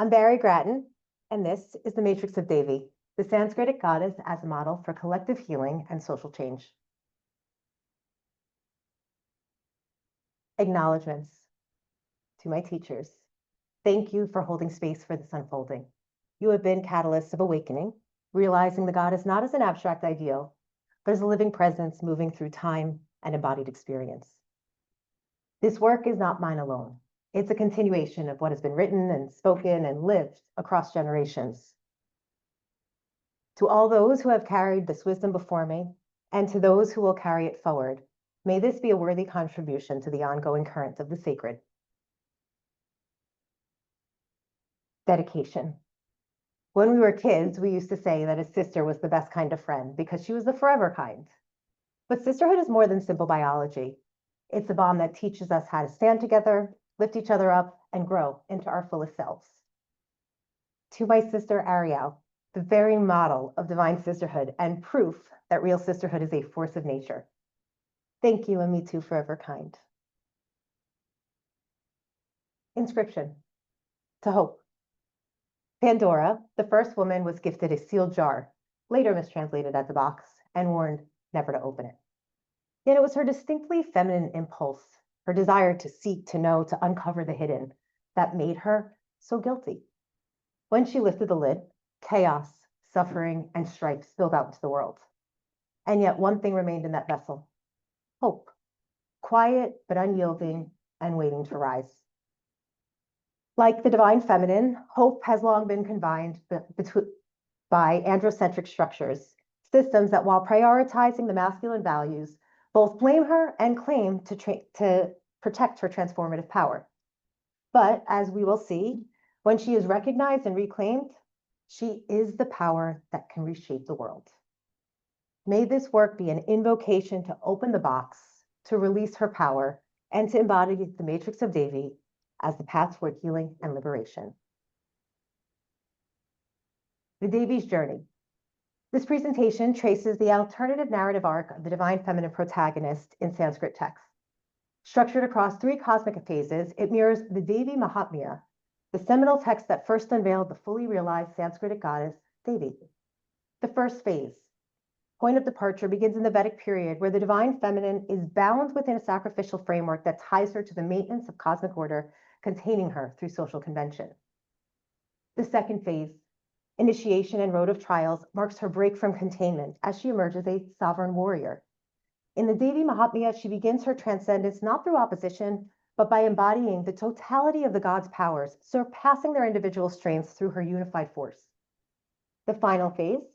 I'm Bari Gratton, and this is the Matrix of Devī, the Sanskritic goddess as a model for collective healing and social change. Acknowledgements to my teachers. Thank you for holding space for this unfolding. You have been catalysts of awakening, realizing the goddess not as an abstract ideal, but as a living presence moving through time and embodied experience. This work is not mine alone. It's a continuation of what has been written and spoken and lived across generations. To all those who have carried this wisdom before me, and to those who will carry it forward, may this be a worthy contribution to the ongoing current of the sacred. Dedication. When we were kids, we used to say that a sister was the best kind of friend because she was the forever kind. But sisterhood is more than simple biology. It's a bond that teaches us how to stand together, lift each other up, and grow into our fullest selves. To my sister Ariel, the very model of divine sisterhood and proof that real sisterhood is a force of nature. Thank you, and me too, forever kind. Inscription. To Hope. Pandora, the first woman, was gifted a sealed jar, later mistranslated as a box, and warned never to open it. Yet it was her distinctly feminine impulse, her desire to seek, to know, to uncover the hidden, that made her so guilty. When she lifted the lid, chaos, suffering, and strife spilled out into the world. And yet one thing remained in that vessel: hope, quiet but unyielding and waiting to rise. Like the divine feminine, hope has long been confined by androcentric structures, systems that, while prioritizing the masculine values, both blame her and claim to protect her transformative power. But as we will see, when she is recognized and reclaimed, she is the power that can reshape the world. May this work be an invocation to open the box, to release her power, and to embody the Matrix of Devī as the path toward healing and liberation. The Deví's journey. This presentation traces the alternative narrative arc of the divine feminine protagonist in Sanskrit texts. Structured across 3 cosmic phases, it mirrors the Devī Mahatmya, the seminal text that first unveiled the fully realized Sanskritic goddess, Devī. The first phase, point of departure, begins in the Vedic period, where the divine feminine is bound within a sacrificial framework that ties her to the maintenance of cosmic order, containing her through social convention. The second phase, initiation and road of trials, marks her break from containment as she emerges a sovereign warrior. In the Devī Mahatmya, she begins her transcendence not through opposition, but by embodying the totality of the gods' powers, surpassing their individual strengths through her unified force. The final phase,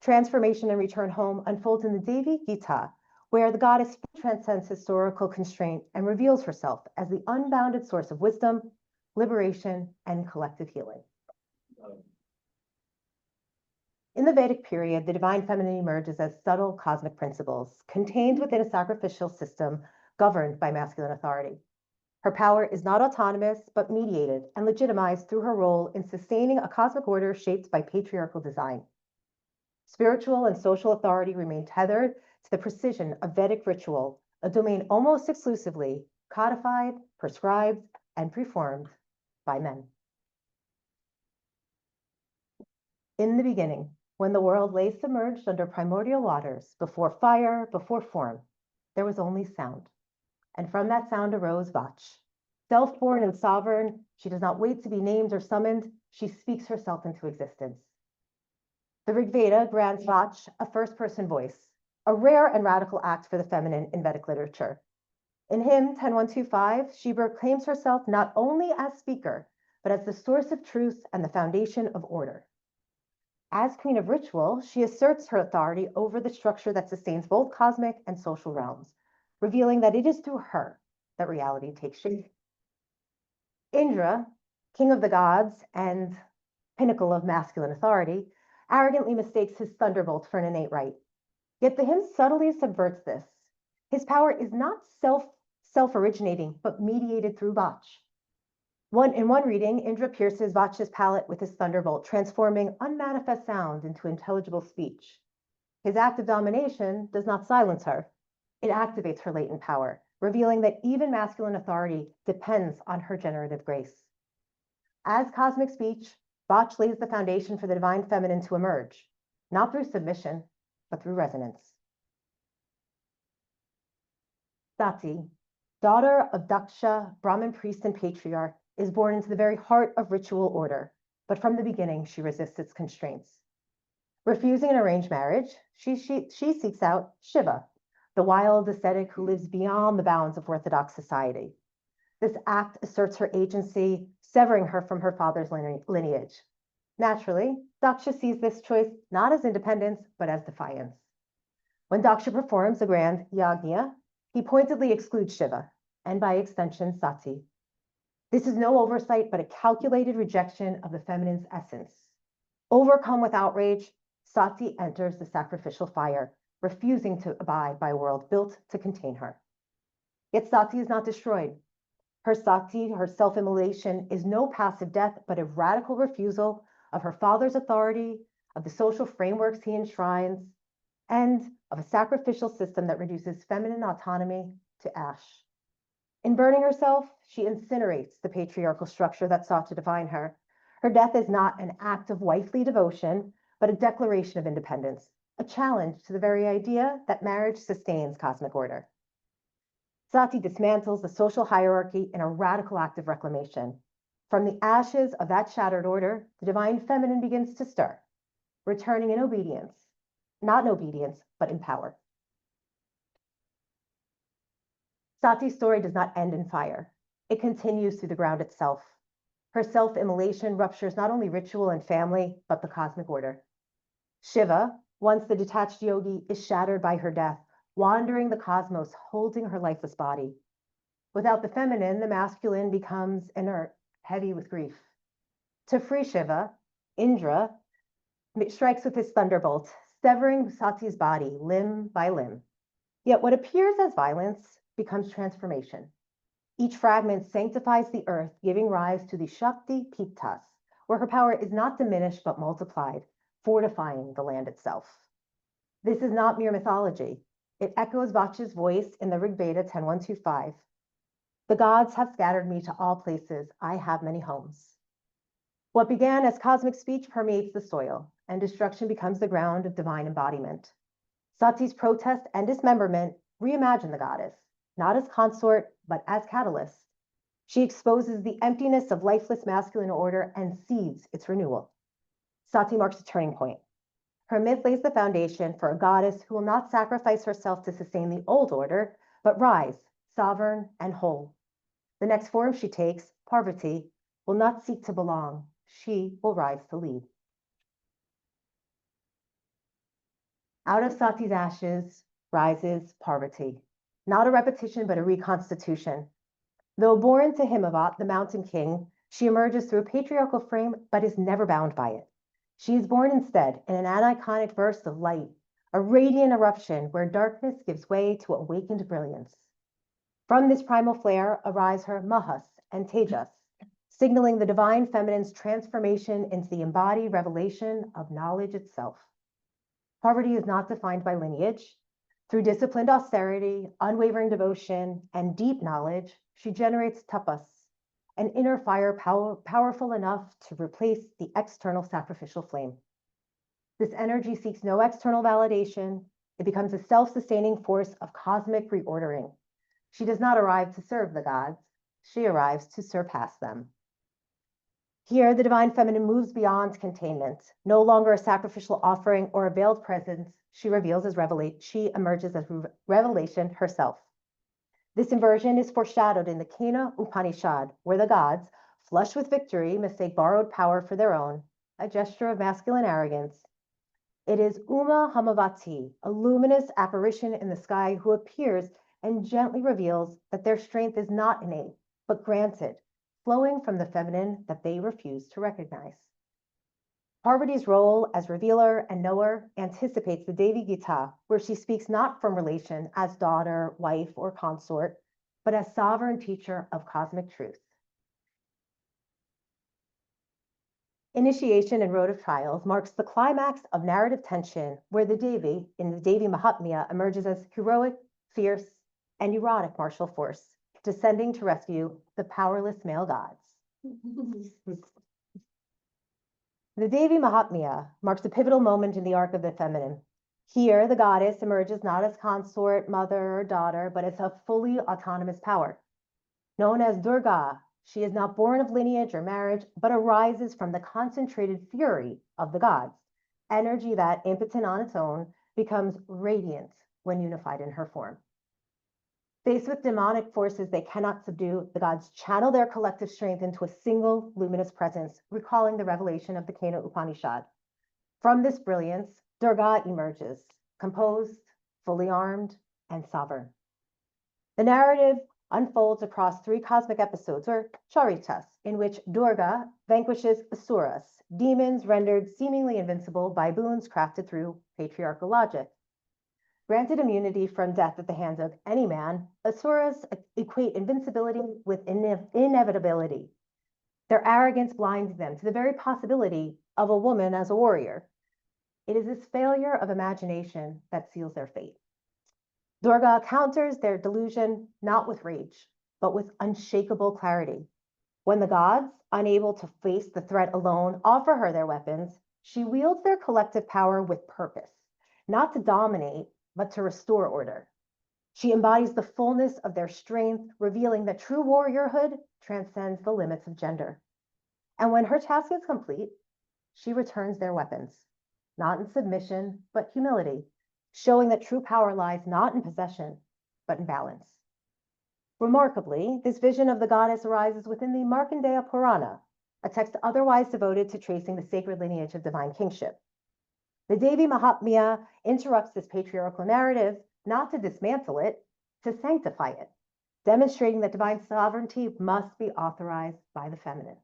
transformation and return home, unfolds in the Devī Gita, where the goddess transcends historical constraint and reveals herself as the unbounded source of wisdom, liberation, and collective healing. In the Vedic period, the divine feminine emerges as subtle cosmic principles contained within a sacrificial system governed by masculine authority. Her power is not autonomous, but mediated and legitimized through her role in sustaining a cosmic order shaped by patriarchal design. Spiritual and social authority remain tethered to the precision of Vedic ritual, a domain almost exclusively codified, prescribed, and performed by men. In the beginning, when the world lay submerged under primordial waters, before fire, before form, there was only sound. And from that sound arose Vach. Self-born and sovereign, she does not wait to be named or summoned, she speaks herself into existence. The Rig Veda grants Vach a first-person voice, a rare and radical act for the feminine in Vedic literature. In hymn 10.125, she proclaims herself not only as speaker, but as the source of truth and the foundation of order. As queen of ritual, she asserts her authority over the structure that sustains both cosmic and social realms, revealing that it is through her that reality takes shape. Indra, king of the gods and pinnacle of masculine authority, arrogantly mistakes his thunderbolt for an innate right. Yet the hymn subtly subverts this. His power is not self-originating, but mediated through Vach. In one reading, Indra pierces Vach's palate with his thunderbolt, transforming unmanifest sound into intelligible speech. His act of domination does not silence her. It activates her latent power, revealing that even masculine authority depends on her generative grace. As cosmic speech, Bach lays the foundation for the divine feminine to emerge, not through submission, but through resonance. Sati, daughter of Daksha, Brahmin priest and patriarch, is born into the very heart of ritual order, but from the beginning she resists its constraints. Refusing an arranged marriage, she seeks out Shiva, the wild ascetic who lives beyond the bounds of Orthodox society. This act asserts her agency, severing her from her father's lineage. Naturally, Daksha sees this choice not as independence, but as defiance. When Daksha performs a grand yajna, he pointedly excludes Shiva, and by extension, Sati. This is no oversight, but a calculated rejection of the feminine's essence. Overcome with outrage, Sati enters the sacrificial fire, refusing to abide by a world built to contain her. Yet Sati is not destroyed. Her Sati, her self-immolation, is no passive death, but a radical refusal of her father's authority, of the social frameworks he enshrines, and of a sacrificial system that reduces feminine autonomy to ash. In burning herself, she incinerates the patriarchal structure that sought to define her. Her death is not an act of wifely devotion, but a declaration of independence, a challenge to the very idea that marriage sustains cosmic order. Sati dismantles the social hierarchy in a radical act of reclamation. From the ashes of that shattered order, the divine feminine begins to stir, returning in obedience, not in obedience, but in power. Sati's story does not end in fire. It continues through the ground itself. Her self-immolation ruptures not only ritual and family, but the cosmic order. Shiva, once the detached yogi, is shattered by her death, wandering the cosmos, holding her lifeless body. Without the feminine, the masculine becomes inert, heavy with grief. To free Shiva, Indra strikes with his thunderbolt, severing Sati's body limb by limb. Yet what appears as violence becomes transformation. Each fragment sanctifies the earth, giving rise to the Shakti Pithas, where her power is not diminished but multiplied, fortifying the land itself. This is not mere mythology. It echoes Bach's voice in the Rig Veda 10.125. The gods have scattered me to all places. I have many homes. What began as cosmic speech permeates the soil, and destruction becomes the ground of divine embodiment. Sati's protest and dismemberment reimagine the goddess, not as consort, but as catalyst. She exposes the emptiness of lifeless masculine order and seeds its renewal. Sati marks a turning point. Her myth lays the foundation for a goddess who will not sacrifice herself to sustain the old order, but rise, sovereign and whole. The next form she takes, Parvati, will not seek to belong. She will rise to lead. Out of Sati's ashes rises Parvati, not a repetition, but a reconstitution. Though born to Himavat, the mountain king, she emerges through a patriarchal frame, but is never bound by it. She is born instead in an aniconic burst of light, a radiant eruption where darkness gives way to awakened brilliance. From this primal flare arise her Mahas and Tejas, signaling the divine feminine's transformation into the embodied revelation of knowledge itself. Poverty is not defined by lineage. Through disciplined austerity, unwavering devotion, and deep knowledge, she generates tapas, an inner fire powerful enough to replace the external sacrificial flame. This energy seeks no external validation. It becomes a self-sustaining force of cosmic reordering. She does not arrive to serve the gods. She arrives to surpass them. Here, the divine feminine moves beyond containment. No longer a sacrificial offering or a veiled presence, she emerges as revelation herself. This inversion is foreshadowed in the Kena Upanishad, where the gods, flushed with victory, mistake borrowed power for their own, a gesture of masculine arrogance. It is Uma Hamavati, a luminous apparition in the sky who appears and gently reveals that their strength is not innate, but granted, flowing from the feminine that they refuse to recognize. Parvati's role as revealer and knower anticipates the Devī Gita, where she speaks not from relation as daughter, wife, or consort, but as sovereign teacher of cosmic truth. Initiation and road of trials marks the climax of narrative tension, where the Devī, in the Devī Mahatmya, emerges as heroic, fierce, and erotic martial force, descending to rescue the powerless male gods. The Devi Mahatmya marks a pivotal moment in the arc of the feminine. Here, the goddess emerges not as consort, mother, or daughter, but as a fully autonomous power. Known as Durga, she is not born of lineage or marriage, but arises from the concentrated fury of the gods, energy that, impotent on its own, becomes radiant when unified in her form. Faced with demonic forces they cannot subdue, the gods channel their collective strength into a single luminous presence, recalling the revelation of the Kena Upanishad. From this brilliance, Durga emerges, composed, fully armed, and sovereign. The narrative unfolds across 3 cosmic episodes, or charitas, in which Durga vanquishes asuras, demons rendered seemingly invincible by boons crafted through patriarchal logic. Granted immunity from death at the hands of any man, asuras equate invincibility with inevitability. Their arrogance blinds them to the very possibility of a woman as a warrior. It is this failure of imagination that seals their fate. Durga counters their delusion not with rage, but with unshakable clarity. When the gods, unable to face the threat alone, offer her their weapons, she wields their collective power with purpose, not to dominate, but to restore order. She embodies the fullness of their strength, revealing that true warriorhood transcends the limits of gender. And when her task is complete, she returns their weapons, not in submission, but humility, showing that true power lies not in possession, but in balance. Remarkably, this vision of the goddess arises within the Markandeya Purana, a text otherwise devoted to tracing the sacred lineage of divine kingship. The Devi Mahatmya interrupts this patriarchal narrative not to dismantle it, to sanctify it, demonstrating that divine sovereignty must be authorized by the feminine.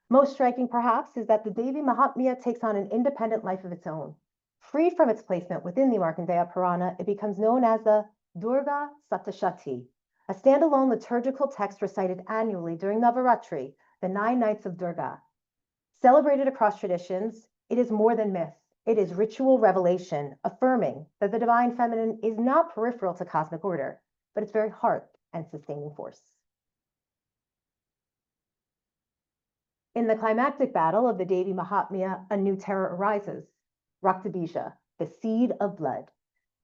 Most striking, perhaps, is that the Devi Mahatmya takes on an independent life of its own. Freed from its placement within the Markandeya Purana, it becomes known as the Durga Saptashati, a standalone liturgical text recited annually during Navaratri, the 9 nights of Durga. Celebrated across traditions, it is more than myth. It is ritual revelation, affirming that the divine feminine is not peripheral to cosmic order, but its very heart and sustaining force. In the climactic battle of the Devi Mahatmya, a new terror arises, Raktabija, the seed of blood.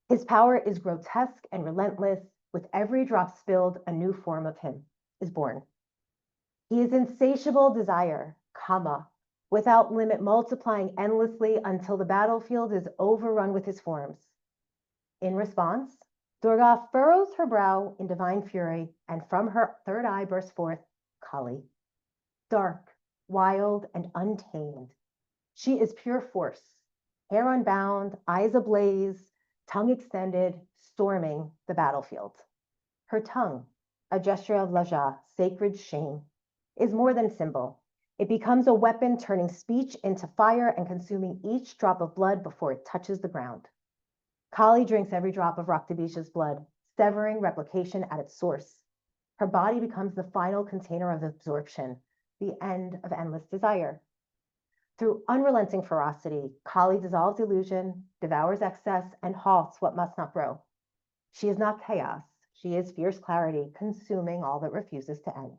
His power is grotesque and relentless. With every drop spilled, a new form of him is born. He is insatiable desire, kama, without limit, multiplying endlessly until the battlefield is overrun with his forms. In response, Durga furrows her brow in divine fury, and from her third eye bursts forth Kali, dark, wild, and untamed. She is pure force, hair unbound, eyes ablaze, tongue extended, storming the battlefield. Her tongue, a gesture of laja, sacred shame, is more than symbol. It becomes a weapon, turning speech into fire and consuming each drop of blood before it touches the ground. Kali drinks every drop of Raktabija's blood, severing replication at its source. Her body becomes the final container of absorption, the end of endless desire. Through unrelenting ferocity, Kali dissolves illusion, devours excess, and halts what must not grow. She is not chaos. She is fierce clarity, consuming all that refuses to end.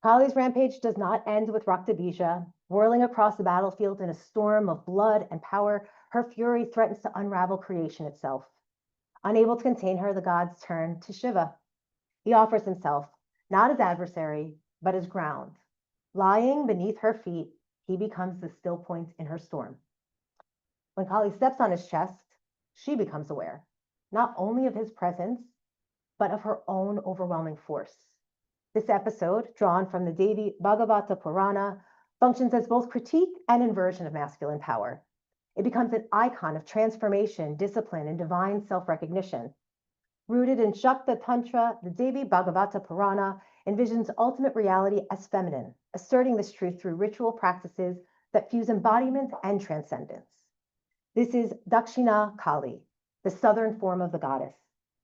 Kali's rampage does not end with Raktabija. Whirling across the battlefield in a storm of blood and power, her fury threatens to unravel creation itself. Unable to contain her, the gods turn to Shiva. He offers himself, not as adversary, but as ground. Lying beneath her feet, he becomes the still point in her storm. When Kali steps on his chest, she becomes aware, not only of his presence, but of her own overwhelming force. This episode, drawn from the Devi Bhagavata Purana, functions as both critique and inversion of masculine power. It becomes an icon of transformation, discipline, and divine self-recognition. Rooted in Shakta Tantra, the Devi Bhagavata Purana envisions ultimate reality as feminine, asserting this truth through ritual practices that fuse embodiment and transcendence. This is Dakshina Kali, the southern form of the goddess.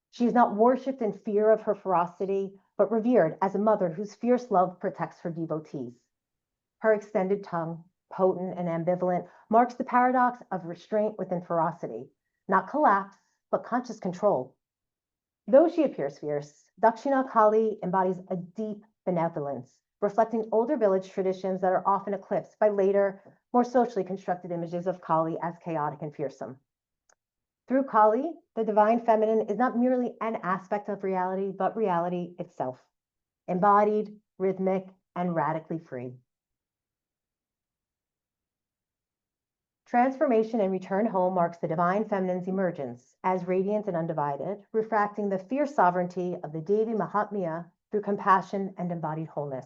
She is not worshipped in fear of her ferocity, but revered as a mother whose fierce love protects her devotees. Her extended tongue, potent and ambivalent, marks the paradox of restraint within ferocity, not collapse, but conscious control. Though she appears fierce, Dakshina Kali embodies a deep benevolence, reflecting older village traditions that are often eclipsed by later, more socially constructed images of Kali as chaotic and fearsome. Through Kali, the divine feminine is not merely an aspect of reality, but reality itself, embodied, rhythmic, and radically free. Transformation and return home marks the divine feminine's emergence as radiant and undivided, refracting the fierce sovereignty of the Devi Mahatmya through compassion and embodied wholeness.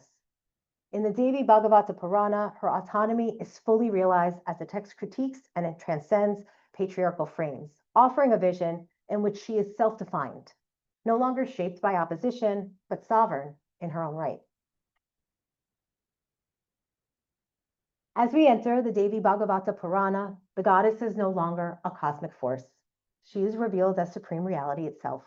In the Devi Bhagavata Purana, her autonomy is fully realized as the text critiques and it transcends patriarchal frames, offering a vision in which she is self-defined, no longer shaped by opposition, but sovereign in her own right. As we enter the Devi Bhagavata Purana, the goddess is no longer a cosmic force. She is revealed as supreme reality itself.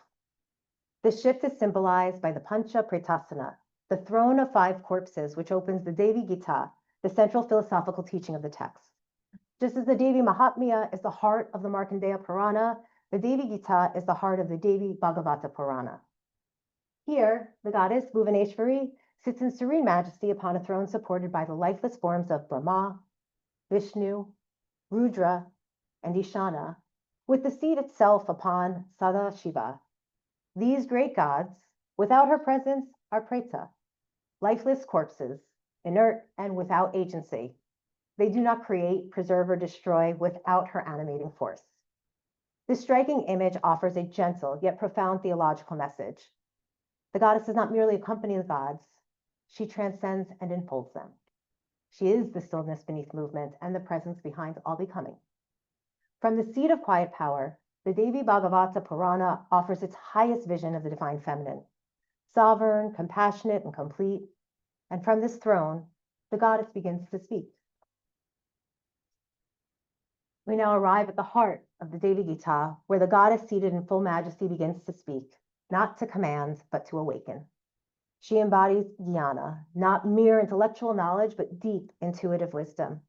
This shift is symbolized by the Pancha Pretasana, the throne of 5 corpses, which opens the Devi Gita, the central philosophical teaching of the text. Just as the Devi Mahatmya is the heart of the Markandeya Purana, the Devi Gita is the heart of the Devi Bhagavata Purana. Here, the goddess Bhuvaneshwari sits in serene majesty upon a throne supported by the lifeless forms of Brahma, Vishnu, Rudra, and Ishana, with the seat itself upon Sadashiva. These great gods, without her presence, are preta, lifeless corpses, inert and without agency. They do not create, preserve, or destroy without her animating force. This striking image offers a gentle yet profound theological message. The goddess does not merely accompany the gods, she transcends and enfolds them. She is the stillness beneath movement and the presence behind all becoming. From the seat of quiet power, the Devi Bhagavata Purana offers its highest vision of the divine feminine, sovereign, compassionate, and complete. And from this throne, the goddess begins to speak. We now arrive at the heart of the Devi Gita, where the goddess seated in full majesty begins to speak, not to command, but to awaken. She embodies jnana, not mere intellectual knowledge, but deep intuitive wisdom.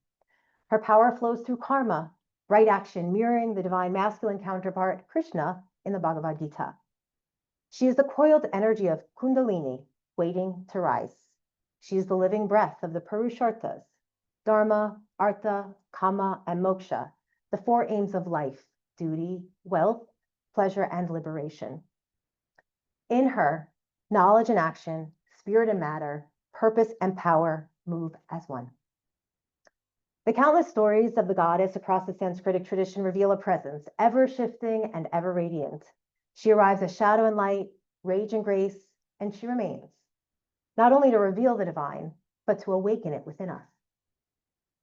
Her power flows through karma, right action, mirroring the divine masculine counterpart, Krishna, in the Bhagavad Gita. She is the coiled energy of Kundalini, waiting to rise. She is the living breath of the Purusharthas, Dharma, Artha, Kama, and Moksha, the 4 aims of life, duty, wealth, pleasure, and liberation. In her, knowledge and action, spirit and matter, purpose and power move as one. The countless stories of the goddess across the Sanskritic tradition reveal a presence, ever shifting and ever radiant. She arrives as shadow and light, rage and grace, and she remains, not only to reveal the divine, but to awaken it within us.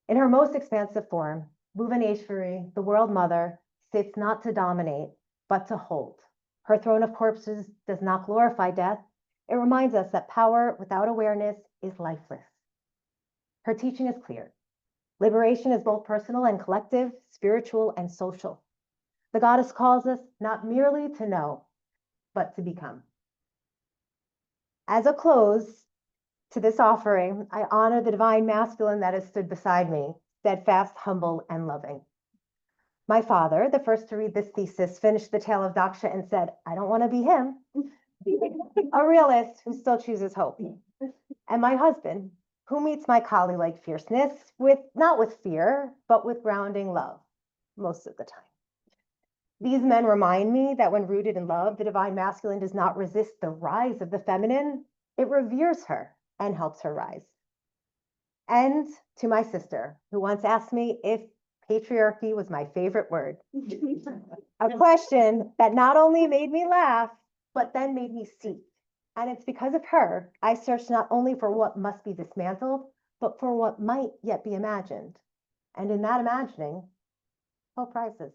In her most expansive form, Bhuvaneshwari, the world mother, sits not to dominate, but to hold. Her throne of corpses does not glorify death. It reminds us that power without awareness is lifeless. Her teaching is clear. Liberation is both personal and collective, spiritual and social. The goddess calls us not merely to know, but to become. As a close to this offering, I honor the divine masculine that has stood beside me, steadfast, humble, and loving. My father, the first to read this thesis, finished the tale of Daksha and said, I don't want to be him. A realist who still chooses hope. And my husband, who meets my Kali-like fierceness not with fear, but with grounding love, most of the time. These men remind me that when rooted in love, the divine masculine does not resist the rise of the feminine, it reveres her and helps her rise. And to my sister, who once asked me if patriarchy was my favorite word, a question that not only made me laugh, but then made me seek. And it's because of her, I searched not only for what must be dismantled, but for what might yet be imagined. And in that imagining, hope rises.